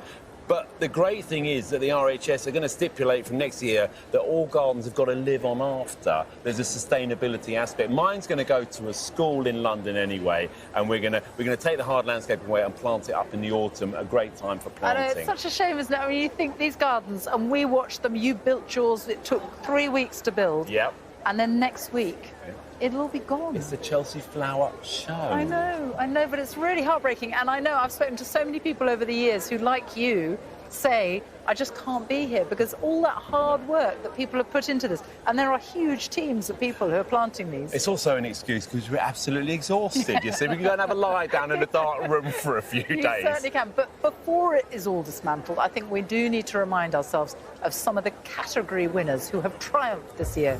But the great thing is that the RHS are going to stipulate from next year that all gardens have got to live on after. There's a sustainability aspect. Mine's going to go to a school in London anyway, and we're going to take the hard landscaping away and plant it up in the autumn. A great time for planting. I know, it's such a shame, isn't it? I mean, you think these gardens, and we watched them. You built yours. It took 3 weeks to build. Yep. And then next week, it'll all be gone. It's the Chelsea Flower Show. I know, but it's really heartbreaking. And I know I've spoken to so many people over the years who, like you, say, I just can't be here because all that hard work that people have put into this, and there are huge teams of people who are planting these. It's also an excuse because we're absolutely exhausted, you see. We can go and have a lie down in a dark room for a few days. You certainly can. But before it is all dismantled, I think we do need to remind ourselves of some of the category winners who have triumphed this year.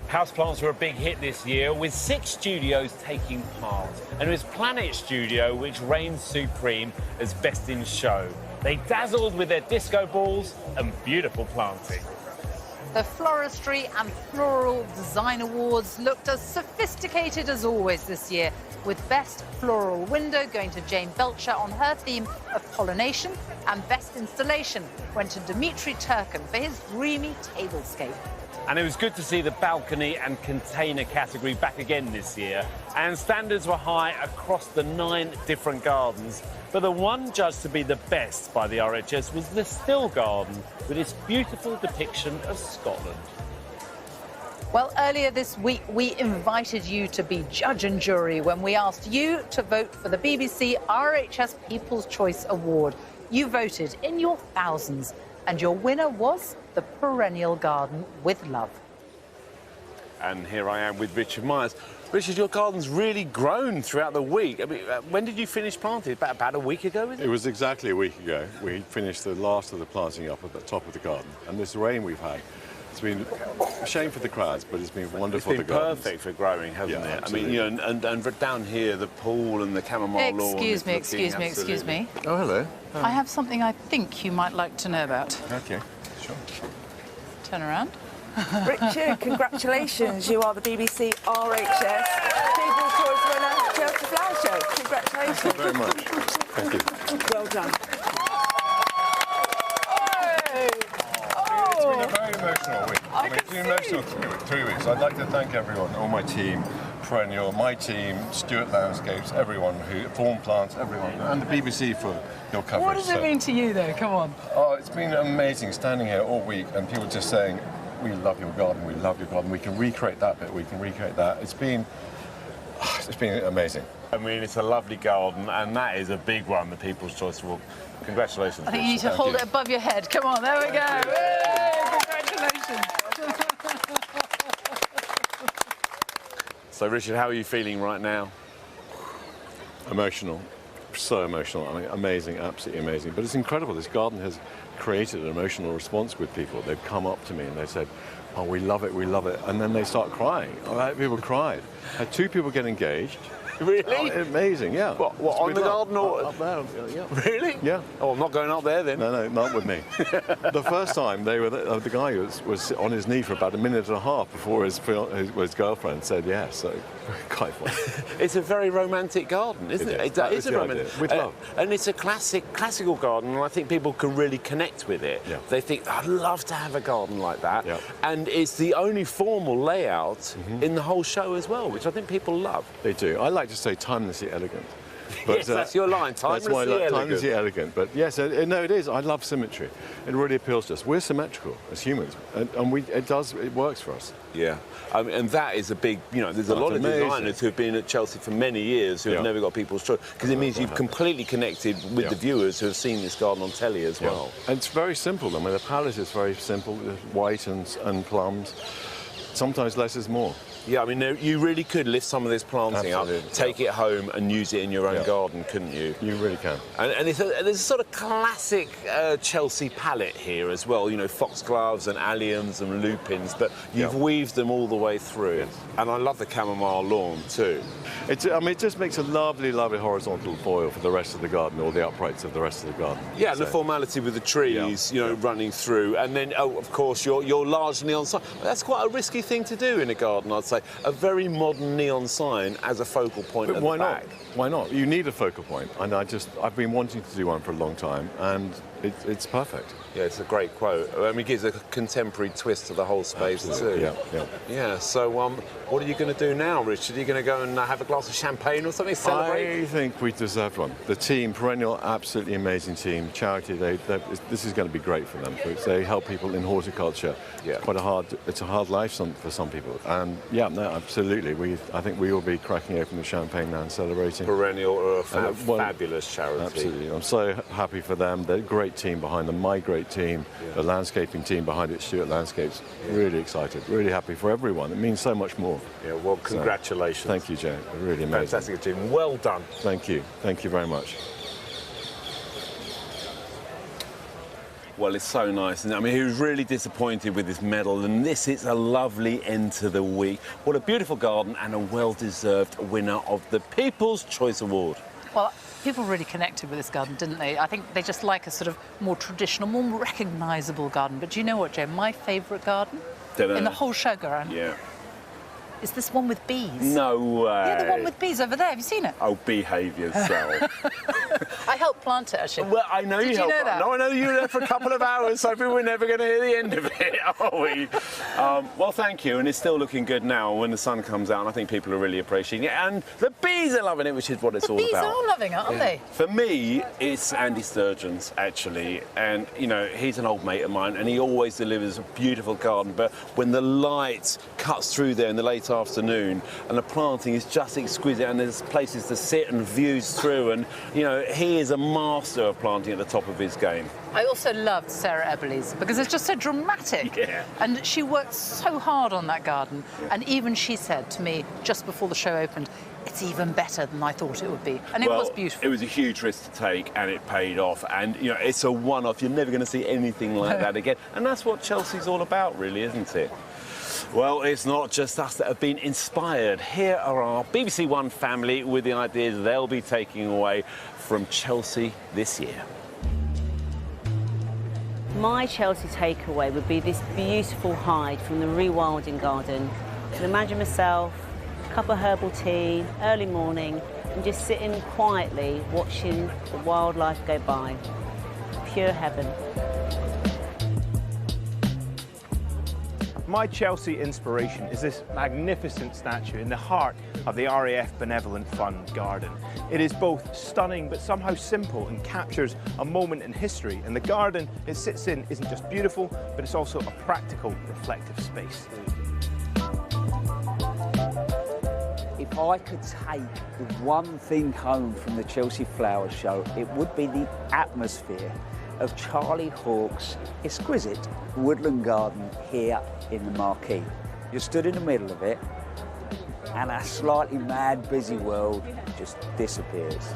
Houseplants were a big hit this year, with 6 studios taking part. And it was Planet Studio which reigned supreme as best in show. They dazzled with their disco balls and beautiful planting. The Floristry and Floral Design Awards looked as sophisticated as always this year, with Best Floral Window going to Jane Belcher on her theme of pollination, and Best Installation went to Dimitri Turkin for his dreamy tablescape. And it was good to see the balcony and container category back again this year. And standards were high across the 9 different gardens. But the one judged to be the best by the RHS was the Still Garden, with its beautiful depiction of Scotland. Well, earlier this week, we invited you to be judge and jury when we asked you to vote for the BBC RHS People's Choice Award. You voted in your thousands, and your winner was the Perennial Garden with Love. And here I am with Richard Myers. Richard, your garden's really grown throughout the week. I mean, when did you finish planting? About a week ago, is it? It was exactly a week ago. We finished the last of the planting up at the top of the garden. And this rain we've had, it's been a shame for the crowds, but it's been wonderful for the gardens. It's been perfect for growing, hasn't it? Absolutely. I mean, you know, and down here, the pool and the chamomile lawn. Excuse me. Oh, hello. I have something I think you might like to know about. OK, sure. Turn around. Richard, congratulations. You are the BBC RHS People's Choice winner, Chelsea Flower Show. Congratulations. Thank you very much. Thank you. Well done. been a very emotional week. It's been emotional 3 weeks. I'd like to thank everyone, all my team, Perennial, my team, Stuart Landscapes, everyone who Form Plants, everyone, and the BBC for your coverage. What does it mean to you, though? Come on. Oh, it's been amazing standing here all week and people just saying, we love your garden, we love your garden, we can recreate that bit, we can recreate that. It's been amazing. I mean, it's a lovely garden, and that is a big one, the People's Choice Award. Congratulations. I think you need to hold it above your head. Come on, there we go. Yay, congratulations. So, Richard, how are you feeling right now? Emotional, so emotional. I mean, amazing, absolutely amazing. But it's incredible. This garden has created an emotional response with people. They've come up to me and they said, "Oh, we love it, we love it," and then they start crying. People cried. I had 2 people get engaged. Really? Oh, amazing, yeah. What on the garden or up there? Yeah. Really? Yeah. Oh, I'm not going up there then. No, not with me. The first time they were, the guy was on his knee for about a minute and a half before his girlfriend said yes. So quite funny. It's a very romantic garden, isn't it? It is a romantic. With love. And it's a classical garden, and I think people can really connect with it. Yeah. They think, I'd love to have a garden like that. Yeah. And it's the only formal layout in the whole show as well, which I think people love. They do. I like to say timelessly elegant. But, yes, that's your line, timelessly elegant. Timelessly elegant. But yes, no, it is. I love symmetry. It really appeals to us. We're symmetrical as humans, and it works for us. Yeah, and that is a big, there's a lot of designers who have been at Chelsea for many years who have never got People's Choice, because it means you've completely connected with the viewers who have seen this garden on telly as well. And it's very simple. I mean, the palette is very simple, white and plums. Sometimes less is more. Yeah, I mean, you really could lift some of this planting up, take it home and use it in your own garden, couldn't you? You really can. And there's a sort of classic Chelsea palette here as well, foxgloves and alliums and lupins, but you've weaved them all the way through. Yes. And I love the chamomile lawn too. It just makes a lovely, lovely horizontal foil for the rest of the garden, or the uprights of the rest of the garden. Yeah, and the formality with the trees, running through. And then, of course, you're large neon sign. That's quite a risky thing to do in a garden, I'd say. A very modern neon sign as a focal point at the back. Why not? You need a focal point. And I've been wanting to do one for a long time, and it's perfect. Yeah, it's a great quote. I mean, it gives a contemporary twist to the whole space too. Yeah. So, what are you going to do now, Richard? Are you going to go and have a glass of champagne or something? Celebrate? I think we deserve one. The team, Perennial, absolutely amazing team. Charity, this is going to be great for them. They help people in horticulture. Yeah. It's a hard life for some people. And absolutely. I think we will be cracking open the champagne now and celebrating. Perennial are a fabulous charity. Absolutely. I'm so happy for them. They're a great team behind them. My great team, the landscaping team behind it, Stuart Landscapes. Really excited, really happy for everyone. It means so much more. Yeah, well, congratulations. So, thank you, Jay. Really amazing. Fantastic team. Well done. Thank you. Thank you very much. Well, it's so nice. I mean, he was really disappointed with this medal, and this is a lovely end to the week. What a beautiful garden, and a well-deserved winner of the People's Choice Award. Well, people really connected with this garden, didn't they? I think they just like a sort of more traditional, more recognisable garden. But do you know what, Joe? My favourite garden in the whole show ground is this one with bees. No way. Yeah, the one with bees over there. Have you seen it? Oh, behave yourself. I helped plant it, actually. Well, I know you helped. Did you know that? No, I know you were there for a couple of hours, so we're never going to hear the end of it, are we? Well, thank you, and it's still looking good now when the sun comes out, and I think people are really appreciating it, and the bees are loving it, which is what it's all about. The bees are loving it, aren't they? For me, it's Andy Sturgeon's, actually, and, he's an old mate of mine, and he always delivers a beautiful garden, but when the light cuts through there in the late afternoon, and the planting is just exquisite, and there's places to sit and views through, and, he is a master of planting at the top of his game. I also loved Sarah Eberle's because it's just so dramatic. Yeah. And she worked so hard on that garden. And even she said to me just before the show opened, it's even better than I thought it would be. And it was beautiful. It was a huge risk to take, and it paid off. And, it's a one-off. You're never going to see anything like that again. And that's what Chelsea's all about, really, isn't it? Well, it's not just us that have been inspired. Here are our BBC One family with the ideas they'll be taking away from Chelsea this year. My Chelsea takeaway would be this beautiful hide from the rewilding garden. I can imagine myself, a cup of herbal tea, early morning, and just sitting quietly watching the wildlife go by. Pure heaven. My Chelsea inspiration is this magnificent statue in the heart of the RAF Benevolent Fund garden. It is both stunning but somehow simple and captures a moment in history, and the garden it sits in isn't just beautiful, but it's also a practical, reflective space. If I could take the one thing home from the Chelsea Flower Show, it would be the atmosphere of Charlie Hawke's exquisite woodland garden here in the marquee. You're stood in the middle of it, and a slightly mad, busy world just disappears.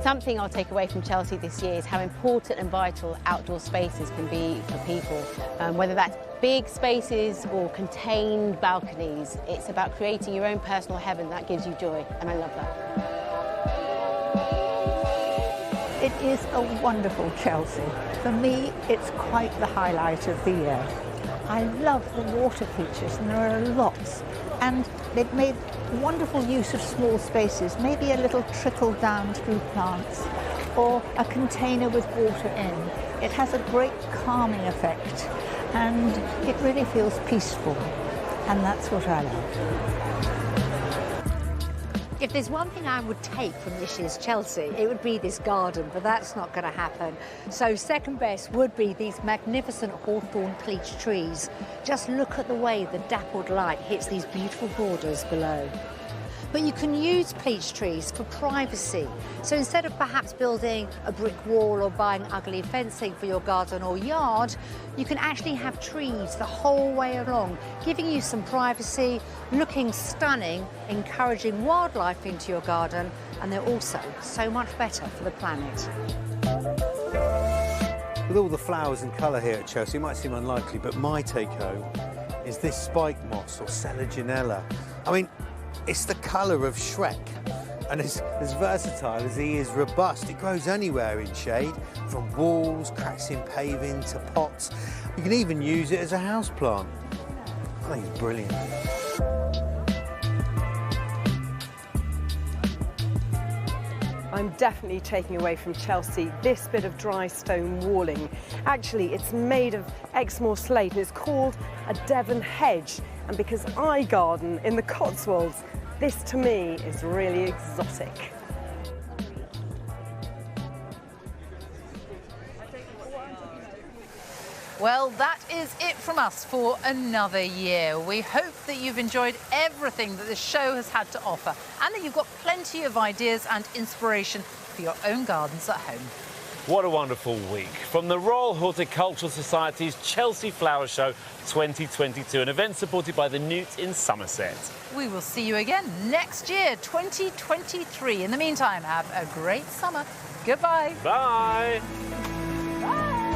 Something I'll take away from Chelsea this year is how important and vital outdoor spaces can be for people, whether that's big spaces or contained balconies. It's about creating your own personal heaven that gives you joy, and I love that. It is a wonderful Chelsea. For me, it's quite the highlight of the year. I love the water features, and there are lots. And they've made wonderful use of small spaces, maybe a little trickle down through plants, or a container with water in. It has a great calming effect, and it really feels peaceful. And that's what I love. If there's one thing I would take from this year's Chelsea, it would be this garden, but that's not going to happen. So second best would be these magnificent hawthorn pleach trees. Just look at the way the dappled light hits these beautiful borders below. But you can use pleach trees for privacy. So instead of perhaps building a brick wall or buying ugly fencing for your garden or yard, you can actually have trees the whole way along, giving you some privacy, looking stunning, encouraging wildlife into your garden, and they're also so much better for the planet. With all the flowers and colour here at Chelsea, it might seem unlikely, but my take-home is this spike moss or Selaginella. I mean, it's the colour of Shrek, and it's as versatile as he is robust. It grows anywhere in shade, from walls, cracks in paving to pots. You can even use it as a houseplant. I think it's brilliant. I'm definitely taking away from Chelsea this bit of dry stone walling. Actually, it's made of Exmoor slate and it's called a Devon hedge. And because I garden in the Cotswolds, this to me is really exotic. Well, that is it from us for another year. We hope that you've enjoyed everything that the show has had to offer and that you've got plenty of ideas and inspiration for your own gardens at home. What a wonderful week. From the Royal Horticultural Society's Chelsea Flower Show 2022, an event supported by the Newt in Somerset. We will see you again next year, 2023. In the meantime, have a great summer. Goodbye. Bye. Bye.